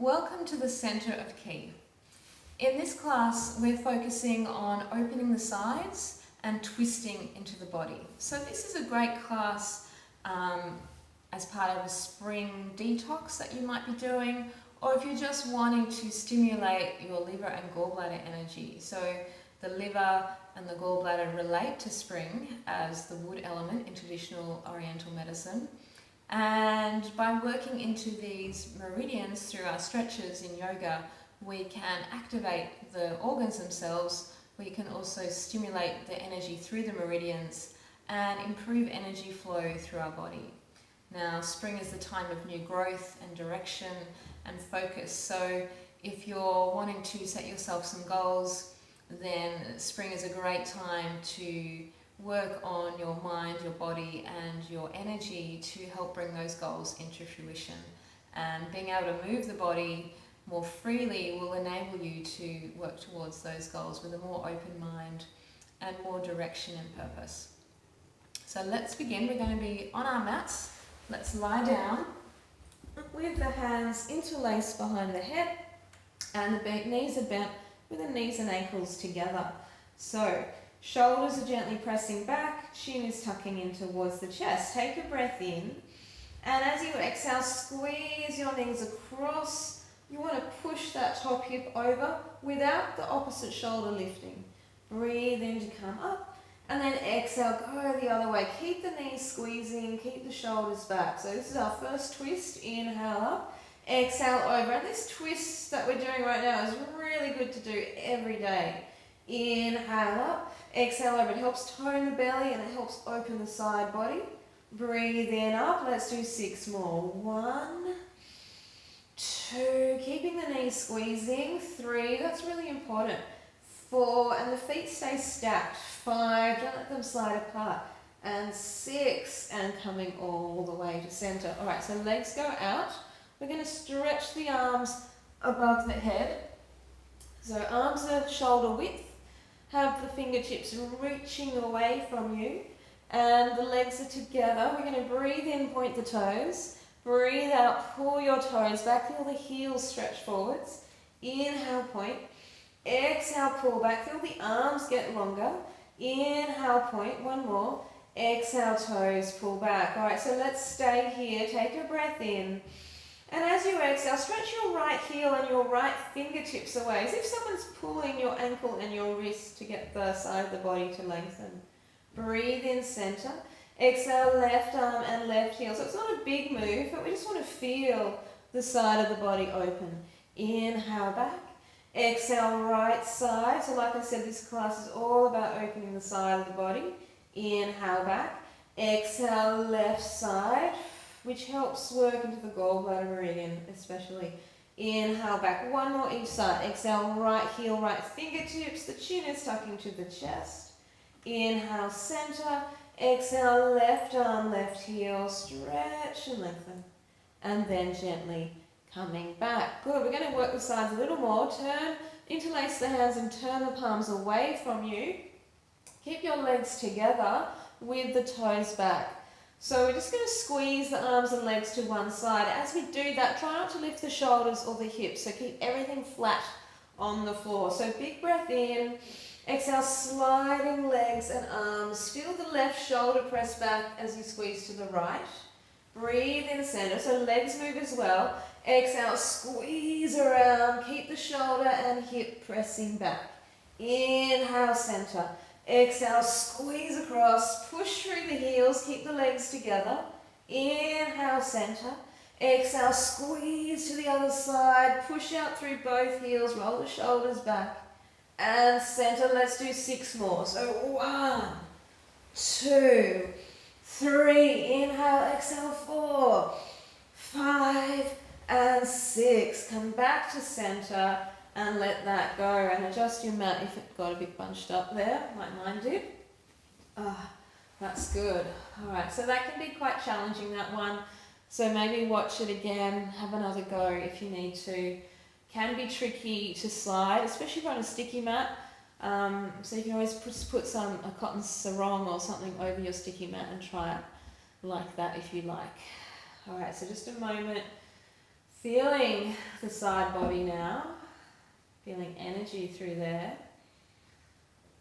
Welcome to the Centre of Ki. In this class, we're focusing on opening the sides and twisting into the body. So this is a great class as part of a spring detox that you might be doing, or if you're just wanting to stimulate your liver and gallbladder energy. So the liver and the gallbladder relate to spring as the wood element in traditional Oriental medicine. And by working into these meridians through our stretches in yoga, we can activate the organs themselves. We can also stimulate the energy through the meridians and improve energy flow through our body. Now, spring is the time of new growth and direction and focus. So if you're wanting to set yourself some goals, then spring is a great time to work on your mind, your body and your energy to help bring those goals into fruition. And being able to move the body more freely will enable you to work towards those goals with a more open mind and more direction and purpose. So let's begin. We're going to be on our mats. Let's lie down with the hands interlaced behind the head and the knees are bent with the knees and ankles together. So shoulders are gently pressing back, chin is tucking in towards the chest. Take a breath in, and as you exhale, squeeze your knees across. You want to push that top hip over without the opposite shoulder lifting. Breathe in to come up, and then exhale, go the other way. Keep the knees squeezing, keep the shoulders back. So this is our first twist. Inhale up, exhale over. And this twist that we're doing right now is really good to do every day. Inhale up, exhale over. It helps tone the belly and it helps open the side body. Breathe in up. Let's do 6 more. 1, 2, keeping the knees squeezing. 3, that's really important. 4, and the feet stay stacked. 5, don't let them slide apart. And 6, and coming all the way to center. All right, so legs go out. We're going to stretch the arms above the head. So arms are shoulder width. Have the fingertips reaching away from you and the legs are together. We're going to breathe in, point the toes. Breathe out, pull your toes back. Feel the heels stretch forwards. Inhale, point. Exhale, pull back. Feel the arms get longer. Inhale, point. 1 more. Exhale, toes, pull back. All right, so let's stay here. Take a breath in. And as you exhale, stretch your right heel and your right fingertips away, as if someone's pulling your ankle and your wrist to get the side of the body to lengthen. Breathe in, center. Exhale, left arm and left heel. So it's not a big move, but we just want to feel the side of the body open. Inhale back. Exhale, right side. So like I said, this class is all about opening the side of the body. Inhale back. Exhale, left side, which helps work into the gallbladder meridian especially. Inhale back, 1 more each side. Exhale, right heel, right fingertips. The chin is tucking to the chest. Inhale, center. Exhale, left arm, left heel. Stretch and lengthen. And then gently coming back. Good, we're going to work the sides a little more. Turn, interlace the hands and turn the palms away from you. Keep your legs together with the toes back. So we're just going to squeeze the arms and legs to one side. As we do that, try not to lift the shoulders or the hips. So keep everything flat on the floor. So big breath in. Exhale, sliding legs and arms. Feel the left shoulder press back as you squeeze to the right. Breathe in center. So legs move as well. Exhale, squeeze around. Keep the shoulder and hip pressing back. Inhale, center. Exhale, squeeze across, push through the heels, keep the legs together. Inhale, center. Exhale, squeeze to the other side, push out through both heels, roll the shoulders back. And center, let's do 6 more. So 1, 2, 3, inhale, exhale, 4, 5, and 6. Come back to center. And let that go and adjust your mat if it got a bit bunched up there, like mine did. That's good. All right, so that can be quite challenging, that one. So maybe watch it again, have another go if you need to. Can be tricky to slide, especially if you're on a sticky mat. So you can always put a cotton sarong or something over your sticky mat and try it like that if you like. All right, so just a moment Feeling the side body now. Feeling energy through there.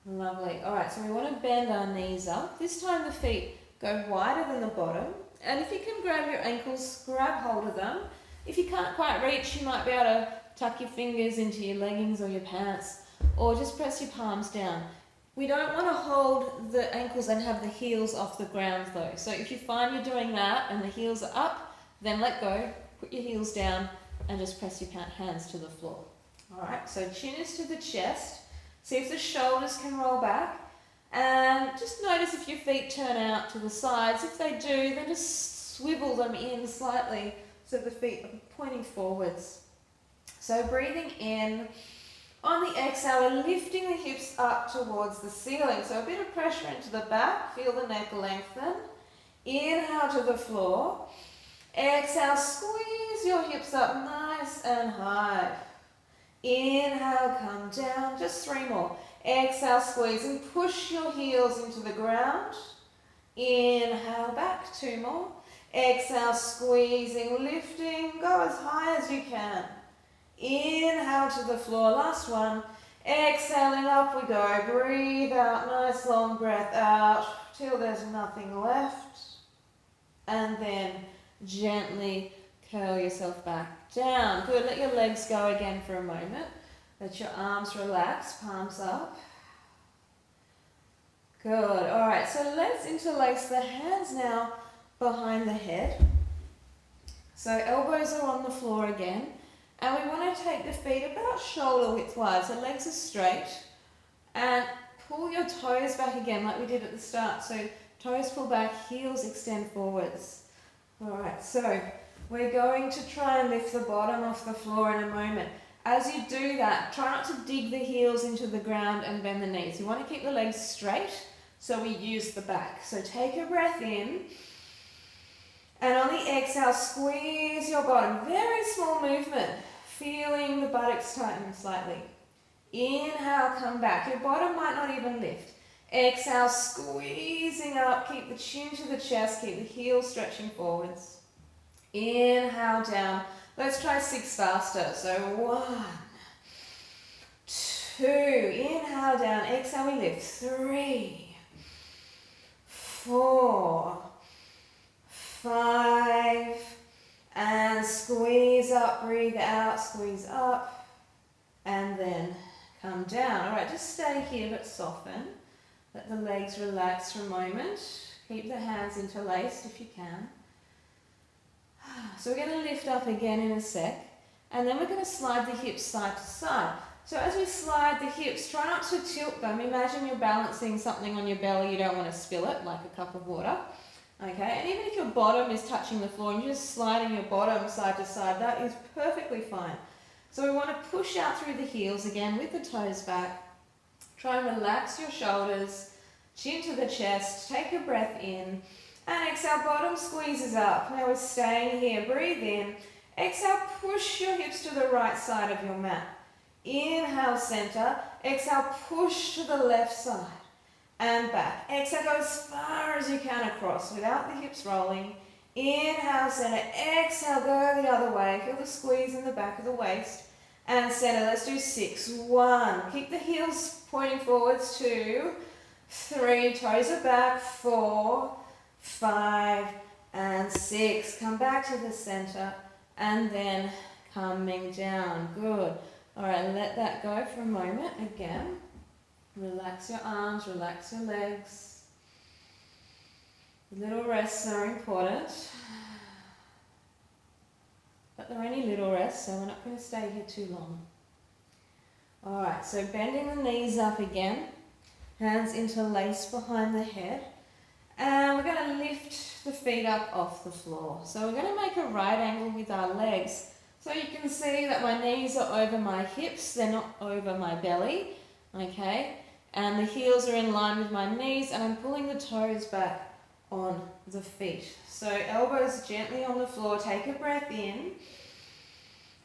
Lovely. Alright, so we want to bend our knees up. This time the feet go wider than the bottom. And if you can grab your ankles, grab hold of them. If you can't quite reach, you might be able to tuck your fingers into your leggings or your pants, or just press your palms down. We don't want to hold the ankles and have the heels off the ground though. So if you find you're doing that and the heels are up, then let go, put your heels down and just press your hands to the floor. Alright, so chin is to the chest. See if the shoulders can roll back. And just notice if your feet turn out to the sides. If they do, then just swivel them in slightly so the feet are pointing forwards. So breathing in. On the exhale, we're lifting the hips up towards the ceiling. So a bit of pressure into the back. Feel the neck lengthen. Inhale to the floor. Exhale, squeeze your hips up nice and high. Inhale, come down. Just 3 more. Exhale, squeeze and push your heels into the ground. Inhale, back. 2 more. Exhale, squeezing, lifting. Go as high as you can. Inhale to the floor. Last one. Exhaling, up we go. Breathe out. Nice long breath out till there's nothing left. And then gently curl yourself back down. Good. Let your legs go again for a moment. Let your arms relax. Palms up. Good. All right. So let's interlace the hands now behind the head. So elbows are on the floor again. And we want to take the feet about shoulder width wide, so legs are straight. And pull your toes back again like we did at the start. So toes pull back, heels extend forwards. Alright, so we're going to try and lift the bottom off the floor in a moment. As you do that, try not to dig the heels into the ground and bend the knees. You want to keep the legs straight, so we use the back. So take a breath in. And on the exhale, squeeze your bottom. Very small movement. Feeling the buttocks tighten slightly. Inhale, come back. Your bottom might not even lift. Exhale, squeezing up. Keep the chin to the chest. Keep the heels stretching forwards. Inhale, down. Let's try 6 faster. So 1, 2. Inhale, down. Exhale, we lift. 3, 4. 5, and squeeze up, breathe out, squeeze up, and then come down. All right, just stay here but soften. Let the legs relax for a moment. Keep the hands interlaced if you can. So we're going to lift up again in a sec, and then we're going to slide the hips side to side. So as we slide the hips, try not to tilt them. Imagine you're balancing something on your belly, you don't want to spill it, like a cup of water. Okay, and even if your bottom is touching the floor and you're just sliding your bottom side to side, that is perfectly fine. So we want to push out through the heels again with the toes back. Try and relax your shoulders, chin to the chest, take a breath in, and exhale, bottom squeezes up. Now we're staying here, breathe in. Exhale, push your hips to the right side of your mat. Inhale, center. Exhale, push to the left side. And back. Exhale, go as far as you can across without the hips rolling. Inhale, center. Exhale, go the other way. Feel the squeeze in the back of the waist. And center. Let's do 6. 1. Keep the heels pointing forwards. 2, 3. Toes are back. 4, 5, and 6. Come back to the center. And then coming down. Good. All right, let that go for a moment again. Relax your arms, relax your legs. Little rests are important. But they're only little rests, so we're not going to stay here too long. Alright, so bending the knees up again. Hands interlaced behind the head. And we're going to lift the feet up off the floor. So we're going to make a right angle with our legs. So you can see that my knees are over my hips, they're not over my belly. Okay? And the heels are in line with my knees, and I'm pulling the toes back on the feet. So elbows gently on the floor. Take a breath in.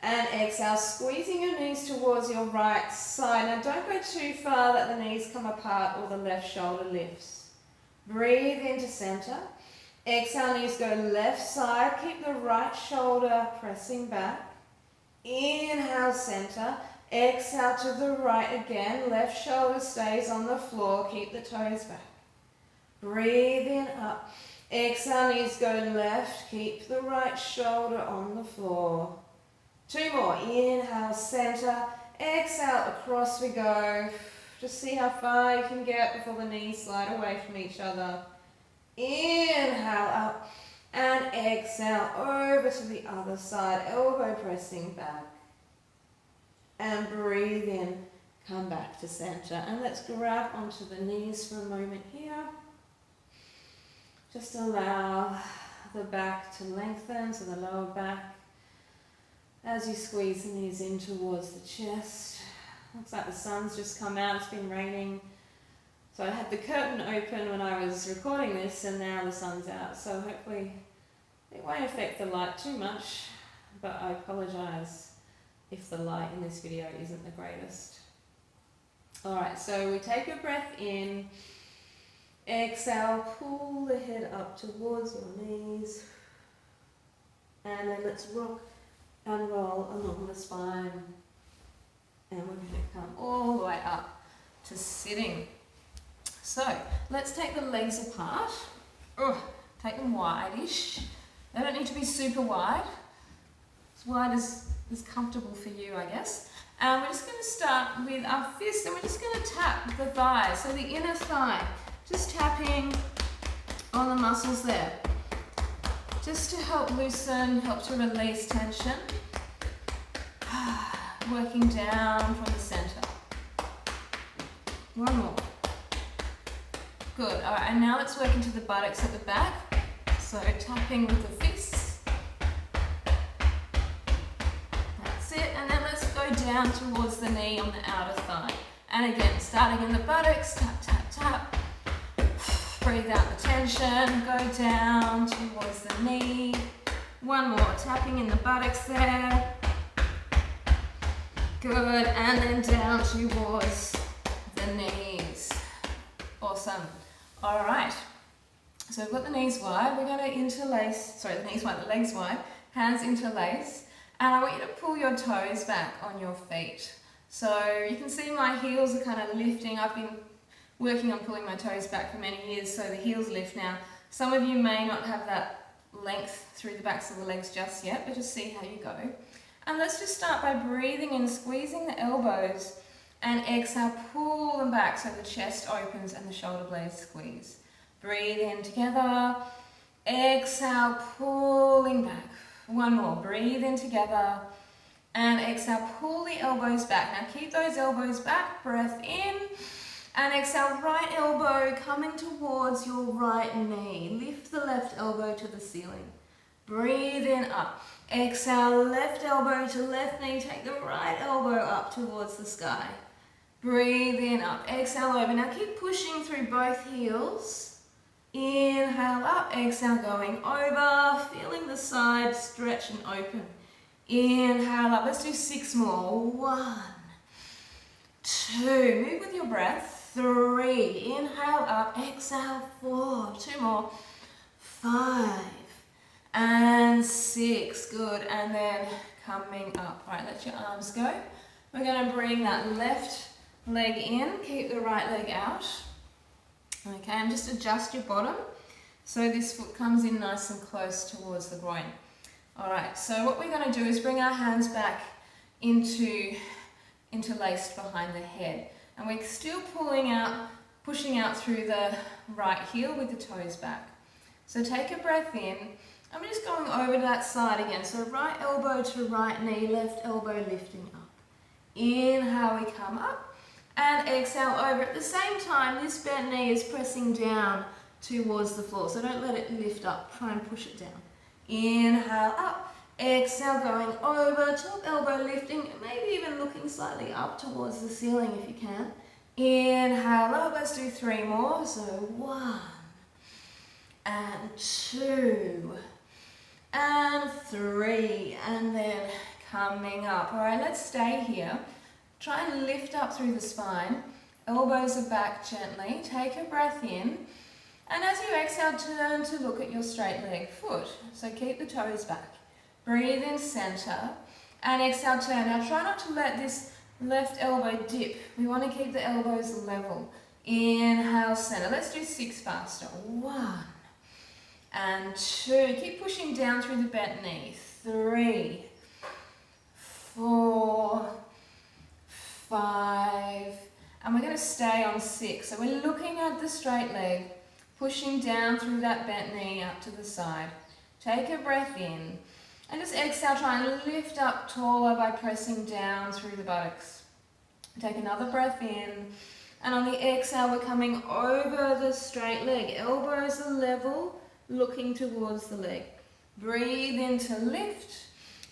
And exhale, squeezing your knees towards your right side. Now don't go too far that the knees come apart or the left shoulder lifts. Breathe into center. Exhale, knees go left side. Keep the right shoulder pressing back. Inhale, center. Exhale to the right again. Left shoulder stays on the floor. Keep the toes back. Breathe in, up. Exhale, knees go left. Keep the right shoulder on the floor. 2 more. Inhale, center. Exhale, across we go. Just see how far you can get before the knees slide away from each other. Inhale, up. And exhale, over to the other side. Elbow pressing back. And breathe in. Come back to center. And let's grab onto the knees for a moment here. Just allow the back to lengthen, so the lower back, as you squeeze the knees in towards the chest. Looks like the sun's just come out, it's been raining. So I had the curtain open when I was recording this, and now the sun's out. So hopefully it won't affect the light too much, but I apologise if the light in this video isn't the greatest. Alright, so we take a breath in. Exhale, pull the head up towards your knees, and then let's rock and roll along the spine, and we're going to come all the way up to sitting. So let's take the legs apart. Take them wide-ish. They don't need to be super wide, as wide as is comfortable for you, I guess. And we're just going to start with our fist, and we're just going to tap the thighs, so the inner thigh. Just tapping on the muscles there, just to help loosen, help to release tension. Working down from the center. 1 more. Good. All right, and now let's work into the buttocks at the back. So tapping with the fists. That's it. And then let's go down towards the knee on the outer thigh. And again, starting in the buttocks, tap, tap, tap. Breathe out the tension, go down towards the knee. 1 more, tapping in the buttocks there. Good, and then down towards the knees. Awesome. All right, so we've got the knees wide. We're going to interlace, the knees wide, the legs wide, hands interlace. And I want you to pull your toes back on your feet. So you can see my heels are kind of lifting. I've been working on pulling my toes back for many years, so the heels lift now. Some of you may not have that length through the backs of the legs just yet, but just see how you go. And let's just start by breathing in, squeezing the elbows, and exhale, pull them back so the chest opens and the shoulder blades squeeze. Breathe in together, exhale, pulling back. 1 more, breathe in together, and exhale, pull the elbows back. Now keep those elbows back, breath in, and exhale, right elbow coming towards your right knee. Lift the left elbow to the ceiling. Breathe in, up. Exhale, left elbow to left knee. Take the right elbow up towards the sky. Breathe in, up. Exhale, over. Now keep pushing through both heels. Inhale, up. Exhale, going over. Feeling the side stretch and open. Inhale, up. Let's do 6 more. 1, 2. Move with your breath. 3, inhale up, exhale, 4, 2 more, 5, and 6, good, and then coming up. All right, let your arms go. We're going to bring that left leg in, keep the right leg out. Okay, and just adjust your bottom so this foot comes in nice and close towards the groin. All right, so what we're going to do is bring our hands back interlaced behind the head. And we're still pushing out through the right heel with the toes back. So take a breath in. I'm just going over to that side again. So right elbow to right knee, left elbow lifting up. Inhale, we come up. And exhale over. At the same time, this bent knee is pressing down towards the floor. So don't let it lift up. Try and push it down. Inhale, up. Exhale, going over, top elbow lifting, maybe even looking slightly up towards the ceiling if you can. Inhale up, let's do 3 more. So 1, and 2, and 3, and then coming up. All right, let's stay here. Try and lift up through the spine. Elbows are back gently. Take a breath in. And as you exhale, turn to look at your straight leg foot. So keep the toes back. Breathe in center and exhale, turn. Now try not to let this left elbow dip. We want to keep the elbows level. Inhale, center. Let's do 6 faster. 1 and 2. Keep pushing down through the bent knee. 3, 4, 5, and we're going to stay on 6. So we're looking at the straight leg, pushing down through that bent knee up to the side. Take a breath in and just exhale, try and lift up taller by pressing down through the buttocks. Take another breath in, and on the exhale we're coming over the straight leg. Elbows are level, looking towards the leg. Breathe in to lift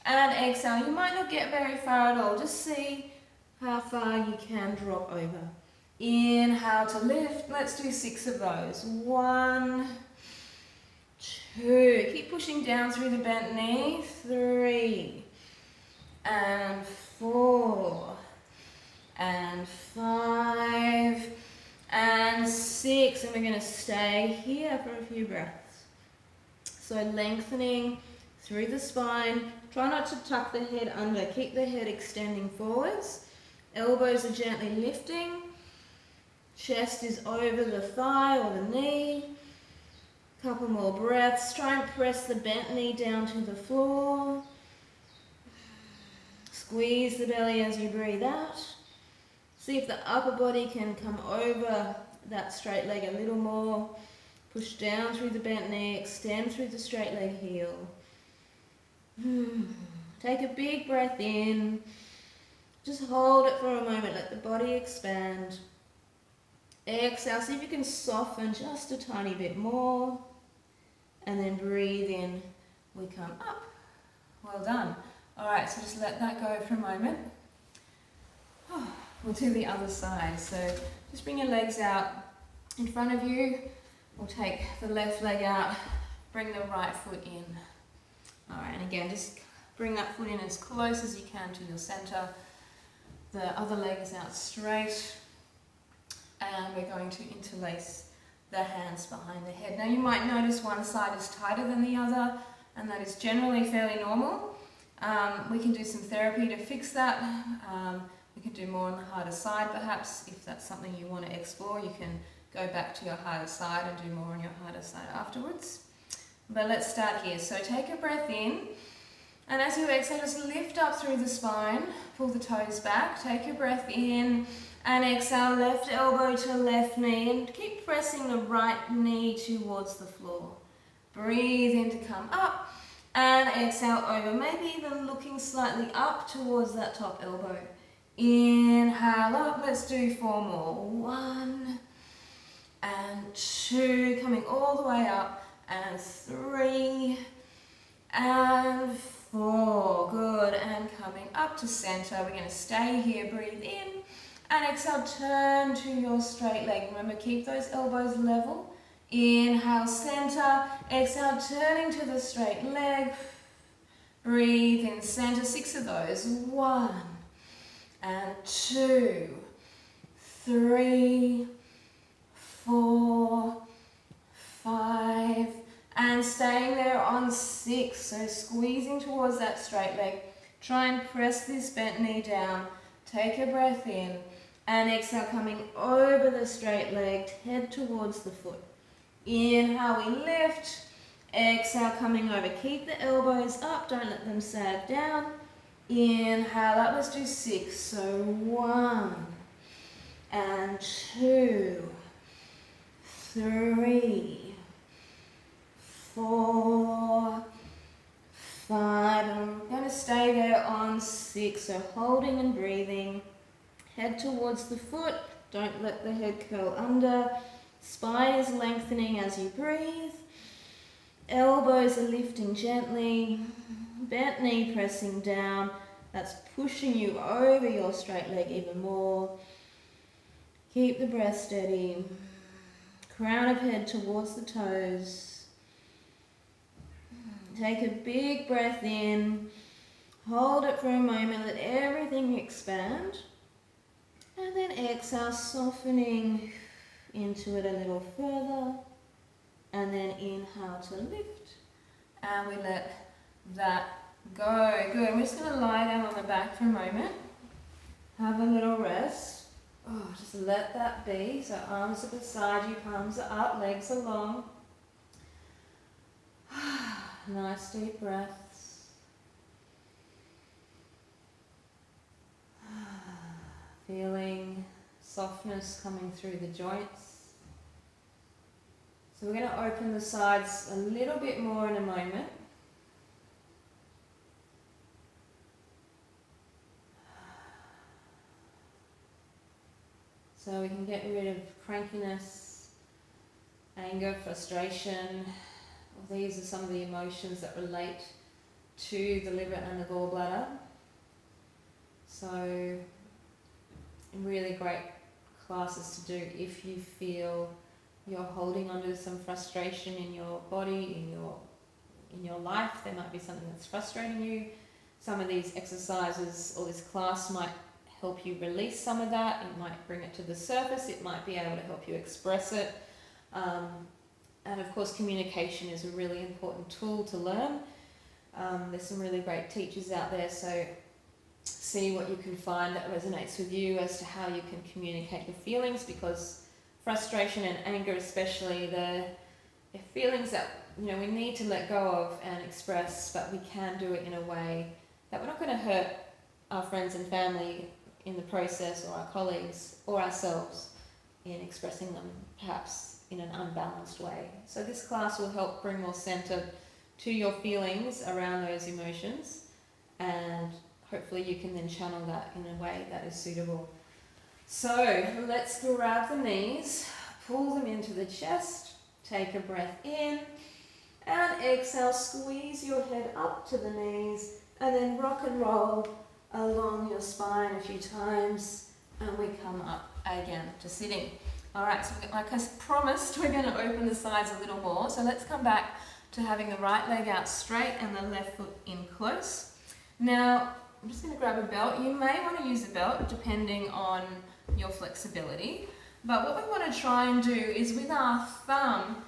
and exhale. You might not get very far at all, just see how far you can drop over. Inhale to lift. Let's do 6 of those. 1, 2. Keep pushing down through the bent knee. 3 and 4 and 5 and 6. And we're going to stay here for a few breaths. So lengthening through the spine. Try not to tuck the head under. Keep the head extending forwards. Elbows are gently lifting. Chest is over the thigh or the knee. Couple more breaths. Try and press the bent knee down to the floor. Squeeze the belly as you breathe out. See if the upper body can come over that straight leg a little more. Push down through the bent knee, extend through the straight leg heel. Take a big breath in. Just hold it for a moment, let the body expand. Exhale, see if you can soften just a tiny bit more. And then breathe in, we come up. Well done. Alright, so just let that go for a moment. We'll do the other side. So just bring your legs out in front of you. We'll take the left leg out, bring the right foot in. Alright, and again, just bring that foot in as close as you can to your center. The other leg is out straight. And we're going to interlace the hands behind the head. Now you might notice one side is tighter than the other, and that is generally fairly normal. We can do some therapy to fix that. We can do more on the harder side perhaps. If that's something you want to explore, you can go back to your harder side and do more on your harder side afterwards. But let's start here. So take a breath in, and as you exhale, just lift up through the spine, pull the toes back, take a breath in, and exhale, left elbow to left knee, and keep pressing the right knee towards the floor. Breathe in to come up, and exhale over, maybe even looking slightly up towards that top elbow. Inhale up, let's do 4 more. 1 and 2, coming all the way up, and 3 and 4, good, and coming up to center. We're going to stay here, breathe in, and exhale, turn to your straight leg. Remember, keep those elbows level. Inhale, center, exhale, turning to the straight leg. Breathe in center, 6 of those. 1 and 2, 3, 4, 5, and staying there on 6. So squeezing towards that straight leg. Try and press this bent knee down. Take a breath in, and exhale, coming over the straight leg, head towards the foot. Inhale, we lift. Exhale, coming over. Keep the elbows up, don't let them sag down. Inhale up, let's do 6. So 1 and 2, 3, 4, 5, and I'm going to stay there on 6. So holding and breathing. Head towards the foot, don't let the head curl under. Spine is lengthening as you breathe. Elbows are lifting gently. Bent knee pressing down. That's pushing you over your straight leg even more. Keep the breath steady. Crown of head towards the toes. Take a big breath in. Hold it for a moment. Let everything expand. And then exhale, softening into it a little further. and then inhale to lift, and we let that go. Good. We're just going to lie down on the back for a moment, have a little rest. Oh, just let that be. So arms are beside you, palms are up, legs are long. Nice deep breaths. Feeling softness coming through the joints. So we're going to open the sides a little bit more in a moment. So we can get rid of crankiness, anger, frustration. These are some of the emotions that relate to the liver and the gallbladder. So really great classes to do if you feel you're holding onto some frustration in your body, in your life. There might be something that's frustrating you. Some of these exercises or this class might help you release some of that. It might bring it to the surface. It might be able to help you express it. And of course, communication is a really important tool to learn. There's some really great teachers out there, so see what you can find that resonates with you as to how you can communicate your feelings, because frustration and anger especially, they're feelings that we need to let go of and express, but we can do it in a way that we're not going to hurt our friends and family in the process, or our colleagues, or ourselves in expressing them perhaps in an unbalanced way. So this class will help bring more center to your feelings around those emotions, and hopefully you can then channel that in a way that is suitable. So let's grab the knees, pull them into the chest, take a breath in, and exhale, squeeze your head up to the knees, and then rock and roll along your spine a few times, and we come up again to sitting. Alright, so like I promised, we're going to open the sides a little more. So let's come back to having the right leg out straight and the left foot in close. Now, I'm just going to grab a belt. You may want to use a belt depending on your flexibility. But what we want to try and do is with our thumb,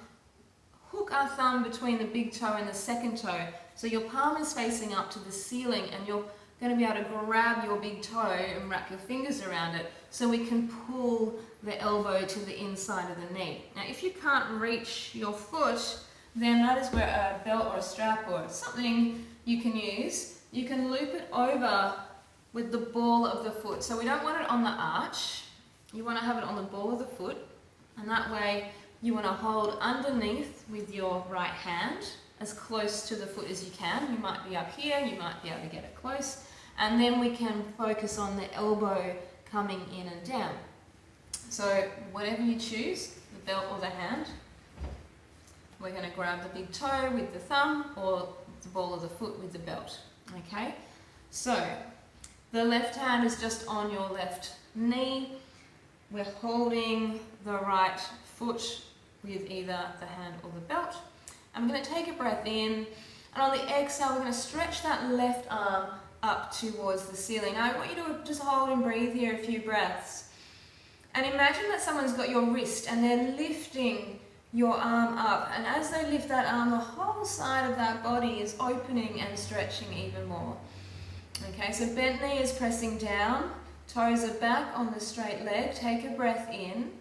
hook our thumb between the big toe and the second toe. So your palm is facing up to the ceiling, and you're going to be able to grab your big toe and wrap your fingers around it so we can pull the elbow to the inside of the knee. Now if you can't reach your foot, then that is where a belt or a strap or something you can use. You can loop it over with the ball of the foot. So we don't want it on the arch, you want to have it on the ball of the foot, and that way you want to hold underneath with your right hand as close to the foot as you can. You might be up here, you might be able to get it close, and then we can focus on the elbow coming in and down. So whatever you choose, the belt or the hand, we're going to grab the big toe with the thumb or the ball of the foot with the belt. Okay, so the left hand is just on your left knee. We're holding the right foot with either the hand or the belt. I'm going to take a breath in, and on the exhale we're going to stretch that left arm up towards the ceiling. Now I want you to just hold and breathe here a few breaths. And imagine that someone's got your wrist and they're lifting your arm up, and as they lift that arm, the whole side of that body is opening and stretching even more. Okay, so bent knee is pressing down, toes are back on the straight leg. Take a breath in,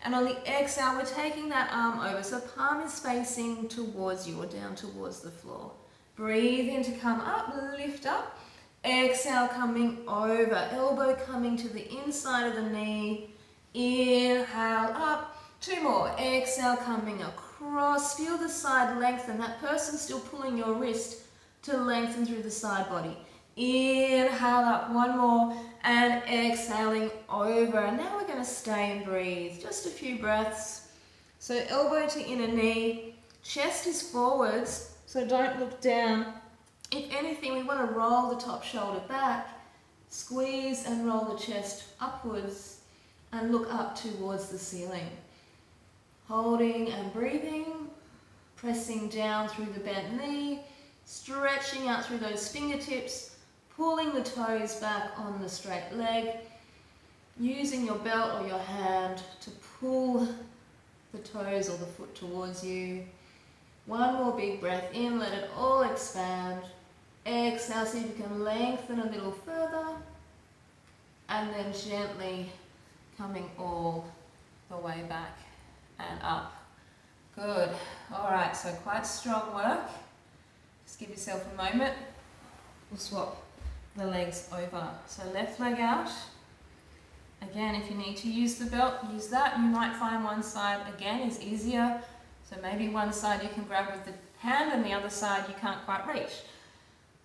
and on the exhale we're taking that arm over, so palm is facing towards you or down towards the floor. Breathe in to come up, lift up. Exhale, coming over, elbow coming to the inside of the knee. Inhale up. Two more. Exhale, coming across. Feel the side lengthen. That person still pulling your wrist to lengthen through the side body. Inhale up. One more. And exhaling over. And now we're going to stay and breathe. Just a few breaths. So elbow to inner knee. Chest is forwards, so don't look down. If anything, we want to roll the top shoulder back. Squeeze and roll the chest upwards and look up towards the ceiling. Holding and breathing, pressing down through the bent knee, stretching out through those fingertips, pulling the toes back on the straight leg, using your belt or your hand to pull the toes or the foot towards you. One more big breath in, let it all expand. Exhale, see if you can lengthen a little further. And then gently coming all the way back and up. Good. All right, so quite strong work. Just give yourself a moment. We'll swap the legs over. So left leg out. Again, if you need to use the belt, use that. You might find one side, again, is easier. So maybe one side you can grab with the hand and the other side you can't quite reach.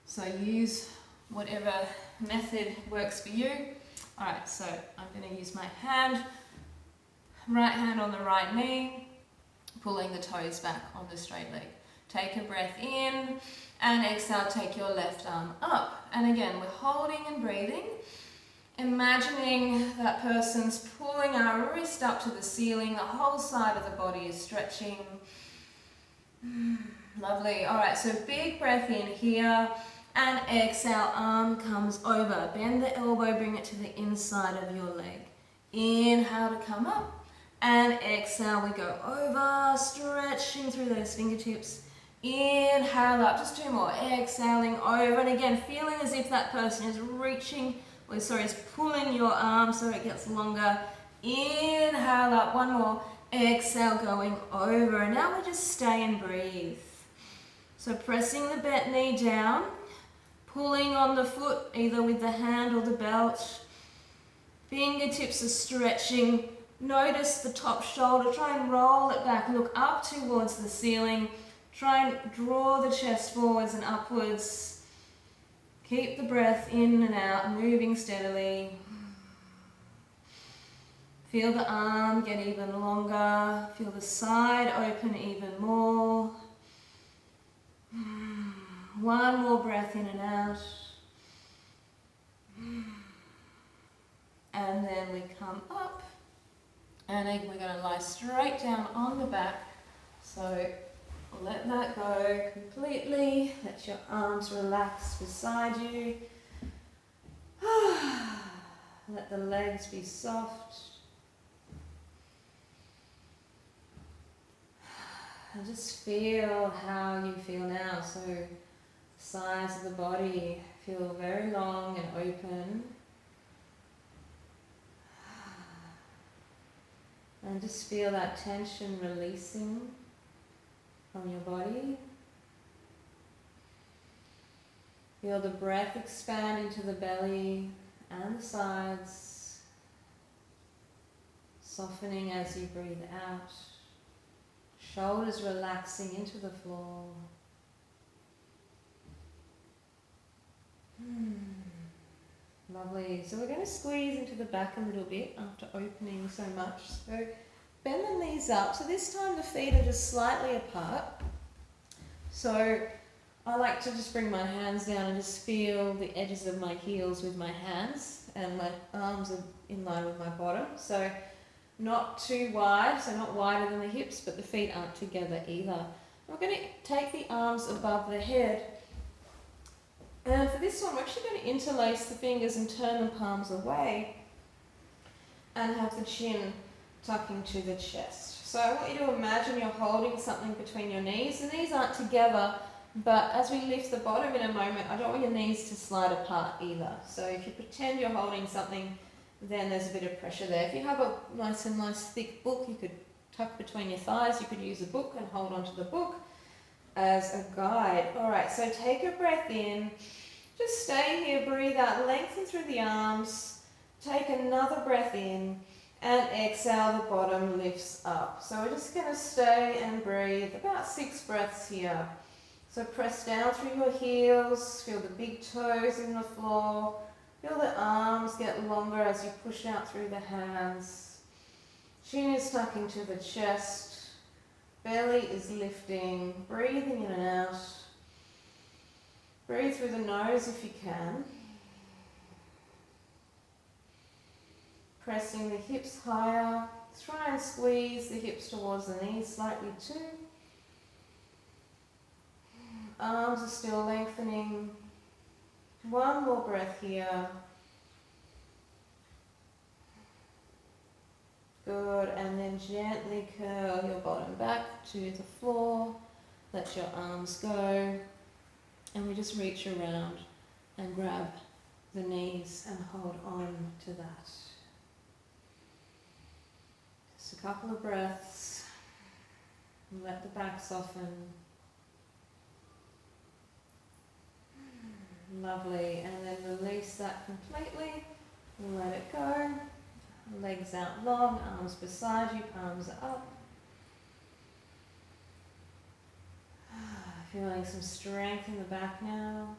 So use whatever method works for you. All right, so I'm going to use my hand, right hand on the right knee, pulling the toes back on the straight leg. Take a breath in and exhale, take your left arm up. And again, we're holding and breathing. Imagining that person's pulling our wrist up to the ceiling, the whole side of the body is stretching. Lovely. All right, so big breath in here and exhale, arm comes over. Bend the elbow, bring it to the inside of your leg. Inhale to come up and exhale, we go over, stretching through those fingertips. Inhale up, just two more. Exhaling over and again, feeling as if that person is reaching, is pulling your arm so it gets longer. Inhale up, one more. Exhale, going over. And now we just stay and breathe. So pressing the bent knee down, pulling on the foot, either with the hand or the belt. Fingertips are stretching. Notice the top shoulder. Try and roll it back. Look up towards the ceiling. Try and draw the chest forwards and upwards. Keep the breath in and out, moving steadily. Feel the arm get even longer. Feel the side open even more. One more breath in and out. And then we come up. And then we're going to lie straight down on the back. So let that go completely. Let your arms relax beside you. Let the legs be soft. And just feel how you feel now. So the sides of the body feel very long and open. And just feel that tension releasing from your body. Feel the breath expand into the belly and the sides, softening as you breathe out. Shoulders relaxing into the floor. Lovely. So we're going to squeeze into the back a little bit after opening so much. So bend the knees up. So this time the feet are just slightly apart. So I like to just bring my hands down and just feel the edges of my heels with my hands, and my arms are in line with my bottom. So not too wide, so not wider than the hips, but the feet aren't together either. We're going to take the arms above the head. And for this one, we're actually going to interlace the fingers and turn the palms away and have the chin tucking to the chest. So I want you to imagine you're holding something between your knees. The knees aren't together, but as we lift the bottom in a moment, I don't want your knees to slide apart either. So if you pretend you're holding something, then there's a bit of pressure there. If you have a nice thick book, you could tuck between your thighs. You could use a book and hold onto the book as a guide. All right, so take a breath in. Just stay here, breathe out, lengthen through the arms. Take another breath in and exhale, the bottom lifts up. So we're just going to stay and breathe about 6 breaths here. So press down through your heels, feel the big toes in the floor. Feel the arms get longer as you push out through the hands. Chin is tucking to the chest. Belly is lifting. Breathing in and out. Breathe through the nose if you can. Pressing the hips higher. Try and squeeze the hips towards the knees slightly too. Arms are still lengthening. One more breath here. Good, and then gently curl your bottom back to the floor. Let your arms go. And we just reach around and grab the knees and hold on to that. Just a couple of breaths. And let the back soften. Lovely, and then release that completely. Let it go. Legs out long, arms beside you, palms up. Feeling some strength in the back now.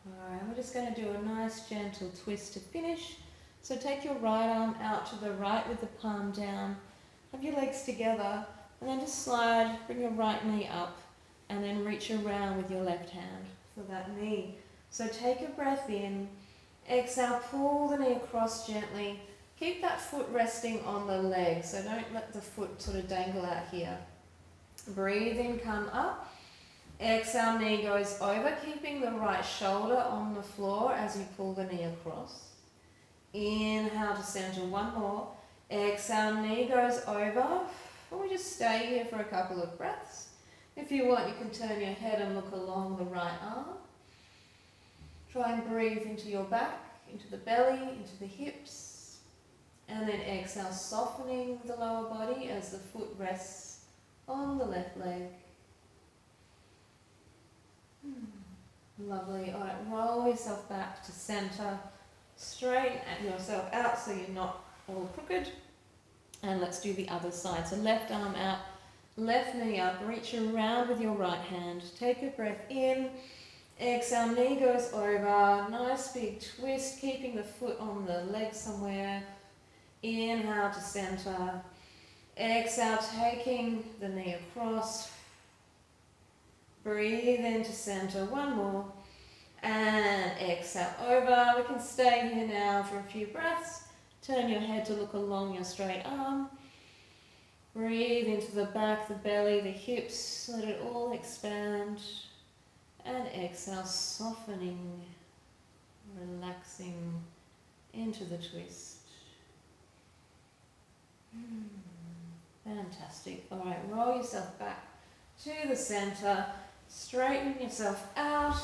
Alright, we're just going to do a nice gentle twist to finish. So take your right arm out to the right with the palm down. Have your legs together and then just slide, bring your right knee up and then reach around with your left hand for that knee. So take a breath in, exhale, pull the knee across gently. Keep that foot resting on the leg, so don't let the foot sort of dangle out here. Breathe in, come up. Exhale, knee goes over, keeping the right shoulder on the floor as you pull the knee across. Inhale to center, one more. Exhale, knee goes over. And we just stay here for a couple of breaths. If you want, you can turn your head and look along the right arm. Try and breathe into your back, into the belly, into the hips. And then exhale, softening the lower body as the foot rests on the left leg. Lovely. All right, roll yourself back to center. Straighten yourself out so you're not all crooked. And let's do the other side. So left arm out, left knee up. Reach around with your right hand. Take a breath in. Exhale, knee goes over. Nice big twist, keeping the foot on the leg somewhere. Inhale to center. Exhale, taking the knee across. Breathe into center, one more. And exhale over. We can stay here now for a few breaths. Turn your head to look along your straight arm. Breathe into the back, the belly, the hips. Let it all expand. And exhale, softening, relaxing into the twist. Fantastic. All right, roll yourself back to the center. Straighten yourself out.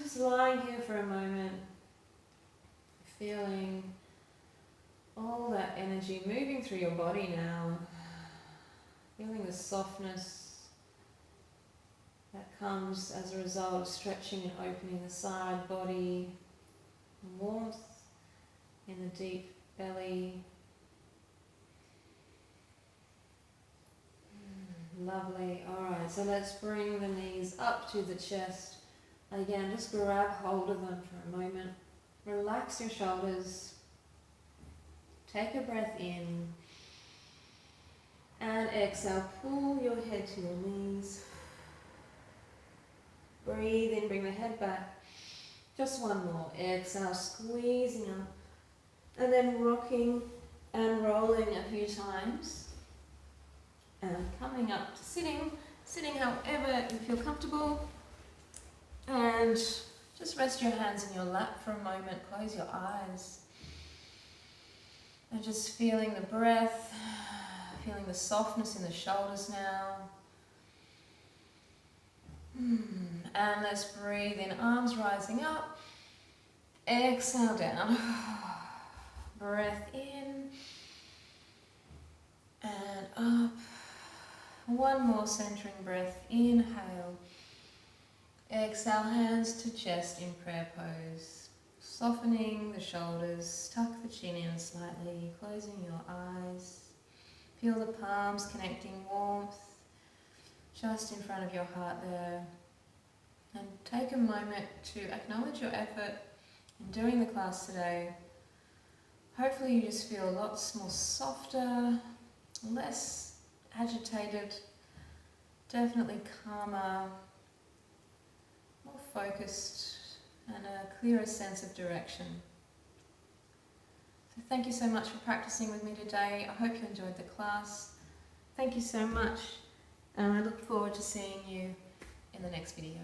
Just lying here for a moment. Feeling all that energy moving through your body now. Feeling the softness that comes as a result of stretching and opening the side body. Warmth in the deep belly. Lovely. Alright, so let's bring the knees up to the chest. Again, just grab hold of them for a moment. Relax your shoulders. Take a breath in. And exhale, pull your head to your knees. Breathe in, bring the head back. Just one more. Exhale, squeezing up. And then rocking and rolling a few times. And coming up to sitting however you feel comfortable. And just rest your hands in your lap for a moment, close your eyes. And just feeling the breath, feeling the softness in the shoulders now. And let's breathe in, arms rising up. Exhale down. Breath in. And up. One more centering breath. Inhale. Exhale, hands to chest in prayer pose. Softening the shoulders, tuck the chin in slightly, closing your eyes. Feel the palms connecting, warmth just in front of your heart there. And take a moment to acknowledge your effort in doing the class today. Hopefully you just feel lots more softer, less agitated, definitely calmer, more focused, and a clearer sense of direction. So thank you so much for practicing with me today. I hope you enjoyed the class. Thank you so much, And I look forward to seeing you in the next video.